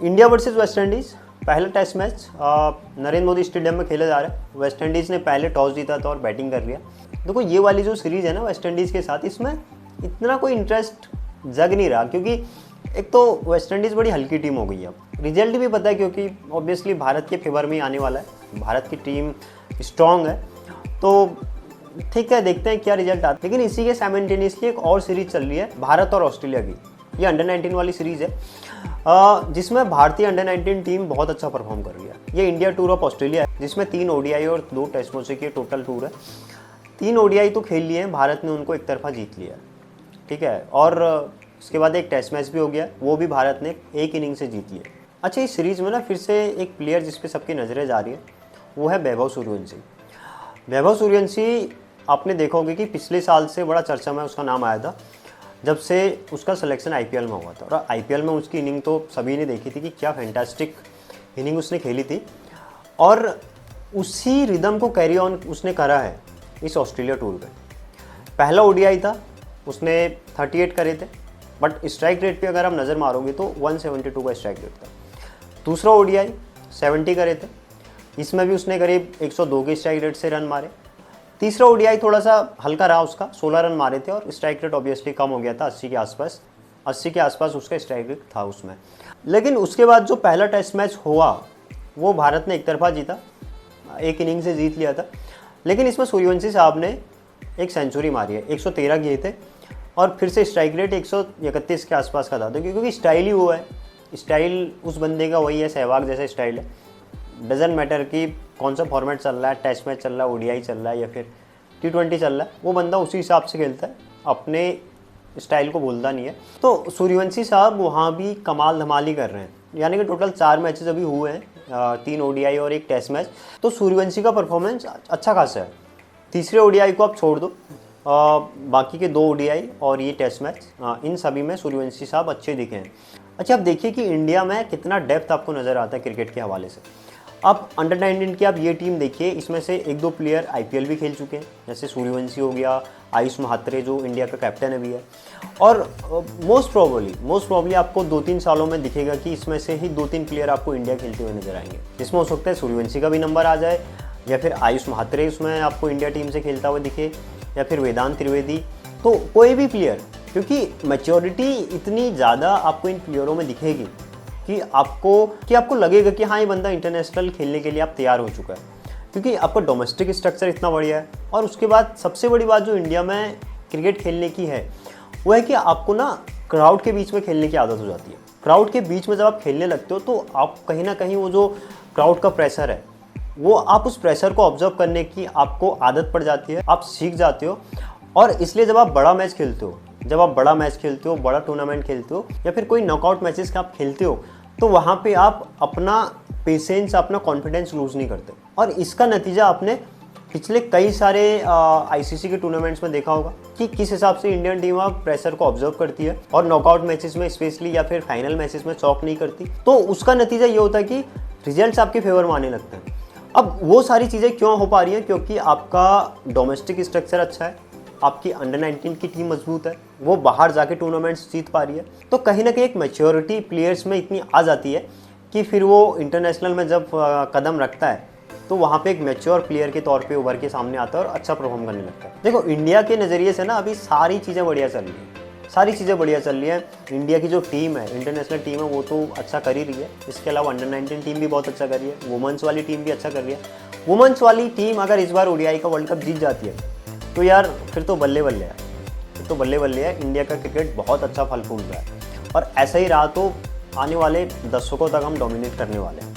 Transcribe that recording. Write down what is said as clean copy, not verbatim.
India versus West Indies पहला test match Narendra Modi stadium में खेला जा रहा है। वेस्ट इंडीज़ ने पहले टॉस जीता था और बैटिंग कर लिया। देखो ये वाली जो सीरीज़ है ना वेस्ट इंडीज़ के साथ, इसमें इतना कोई इंटरेस्ट जग नहीं रहा, क्योंकि एक तो वेस्ट इंडीज़ बड़ी हल्की टीम हो गई है। अब रिजल्ट भी पता है, क्योंकि ऑब्वियसली भारत के फेवर में ही आने वाला है। भारत की टीम स्ट्रॉन्ग है, तो ठीक है, देखते हैं क्या रिजल्ट आता है। लेकिन इसी के साइमल्टेनियसली एक और सीरीज चल रही है भारत और ऑस्ट्रेलिया की। ये अंडर 19 वाली सीरीज़ है, जिसमें भारतीय अंडर 19 टीम बहुत अच्छा परफॉर्म कर रही है। ये इंडिया टूर ऑफ ऑस्ट्रेलिया है, जिसमें 3 ODI और 2 टेस्ट मैचों की टोटल टूर है। 3 ODI तो खेल लिए हैं, भारत ने उनको एक तरफा जीत लिया, ठीक है। और उसके बाद एक टेस्ट मैच भी हो गया, वो भी भारत ने एक इनिंग से जीत लिया। अच्छा, इस सीरीज़ में ना फिर से एक प्लेयर जिस पे सबकी नज़रें जा रही है, वो है वैभव सूर्यवंशी। वैभव सूर्यवंशी आपने देखा होगा कि पिछले साल से बड़ा चर्चा में उसका नाम आया था, जब से उसका सिलेक्शन IPL में हुआ था। और IPL में उसकी इनिंग तो सभी ने देखी थी कि क्या फैंटास्टिक इनिंग उसने खेली थी, और उसी रिदम को कैरी ऑन उसने करा है इस ऑस्ट्रेलिया टूर पे। पहला ODI था, उसने 38 करे थे, बट स्ट्राइक रेट पे अगर आप नज़र मारोगे तो 172 का स्ट्राइक रेट था। दूसरा ODI 70 करे थे, इसमें भी उसने करीब 102 के स्ट्राइक रेट से रन मारे। तीसरा ODI थोड़ा सा हल्का रहा, उसका 16 रन मारे थे और स्ट्राइक रेट ऑब्वियसली कम हो गया था, 80 के आसपास उसका स्ट्राइक रेट था उसमें। लेकिन उसके बाद जो पहला टेस्ट मैच हुआ वो भारत ने एक तरफा जीता, एक इनिंग से जीत लिया था। लेकिन इसमें सूर्यवंशी साहब ने एक सेंचुरी मारी है, 113 किए थे, और फिर से स्ट्राइक रेट 131 के आसपास का था। तो क्योंकि स्टाइल ही वो है, स्टाइल उस बंदे का वही है, सहवाग जैसा स्टाइल है। डजेंट मैटर कि कौन सा फॉर्मेट चल रहा है, टेस्ट मैच चल रहा है, ODI चल रहा है या फिर T20 चल रहा है, वो बंदा उसी हिसाब से खेलता है, अपने स्टाइल को भूलता नहीं है। तो सूर्यवंशी साहब वहाँ भी कमाल धमाल ही कर रहे हैं, यानी कि टोटल 4 मैचेस अभी हुए हैं, 3 ODI और 1 टेस्ट मैच। तो सूर्यवंशी का परफॉर्मेंस अच्छा खासा है। तीसरे ODI को आप छोड़ दो, बाकी के 2 ODI और ये टेस्ट मैच, इन सभी में सूर्यवंशी साहब अच्छे दिखे हैं। अच्छा, आप देखिए कि इंडिया में कितना डेप्थ आपको नज़र आता है क्रिकेट के हवाले से। अब अंडर 19 की आप ये टीम देखिए, इसमें से 1-2 प्लेयर IPL भी खेल चुके हैं, जैसे सूर्यवंशी हो गया, आयुष महात्रे जो इंडिया का कैप्टन अभी है। और मोस्ट प्रॉब्ली आपको 2-3 सालों में दिखेगा कि इसमें से ही 2-3 प्लेयर आपको इंडिया खेलते हुए नजर आएंगे, जिसमें हो सकता है सूर्यवंशी का भी नंबर आ जाए, या फिर आयुष महात्रे उसमें आपको इंडिया टीम से खेलता हुआ दिखे, या फिर वेदांत त्रिवेदी। तो कोई भी प्लेयर, क्योंकि मैच्योरिटी इतनी ज़्यादा आपको इन प्लेयरों में दिखेगी कि आपको लगेगा कि हाँ, ये बंदा इंटरनेशनल खेलने के लिए आप तैयार हो चुका है, क्योंकि आपका डोमेस्टिक स्ट्रक्चर इतना बढ़िया है। और उसके बाद सबसे बड़ी बात जो इंडिया में क्रिकेट खेलने की है, वो है कि आपको ना क्राउड के बीच में खेलने की आदत हो जाती है। क्राउड के बीच में जब आप खेलने लगते हो तो आप कहीं ना कहीं वो जो क्राउड का प्रेशर है, वो आप उस प्रेशर को ऑब्जर्व करने की आपको आदत पड़ जाती है, आप सीख जाते हो। और इसलिए जब आप बड़ा मैच खेलते हो, बड़ा टूर्नामेंट खेलते हो, या फिर कोई नॉकआउट मैचेस का आप खेलते हो, तो वहाँ पे आप अपना पेशेंस, अपना कॉन्फिडेंस लूज़ नहीं करते। और इसका नतीजा आपने पिछले कई सारे ICC के टूर्नामेंट्स में देखा होगा कि किस हिसाब से इंडियन टीम आप प्रेशर को ऑब्जर्व करती है और नॉकआउट मैचेस में स्पेशली या फिर फाइनल मैचेस में चौक नहीं करती। तो उसका नतीजा ये होता है कि रिजल्ट्स आपके फेवर में आने लगते हैं। अब वो सारी चीज़ें क्यों हो पा रही हैं? क्योंकि आपका डोमेस्टिक स्ट्रक्चर अच्छा है, आपकी अंडर 19 की टीम मजबूत है, वो बाहर जाके टूर्नामेंट्स जीत पा रही है। तो कहीं ना कहीं एक मैच्योरिटी प्लेयर्स में इतनी आ जाती है कि फिर वो इंटरनेशनल में जब कदम रखता है तो वहाँ पे एक मैच्योर प्लेयर के तौर पे उभर के सामने आता है और अच्छा परफॉर्म करने लगता है। देखो, इंडिया के नज़रिए से ना अभी सारी चीज़ें बढ़िया चल रही हैं, इंडिया की जो टीम है, इंटरनेशनल टीम है, वो तो अच्छा कर ही रही है। इसके अलावा अंडर 19 टीम भी बहुत अच्छा कर रही है, वुमेंस वाली टीम भी अच्छा कर रही है। वुमेंस वाली टीम अगर इस बार ODI का वर्ल्ड कप जीत जाती है तो यार फिर तो बल्ले बल्ले है, इंडिया का क्रिकेट बहुत अच्छा फल फूल रहा है। और ऐसा ही रहा तो आने वाले दशकों तक हम डोमिनेट करने वाले हैं।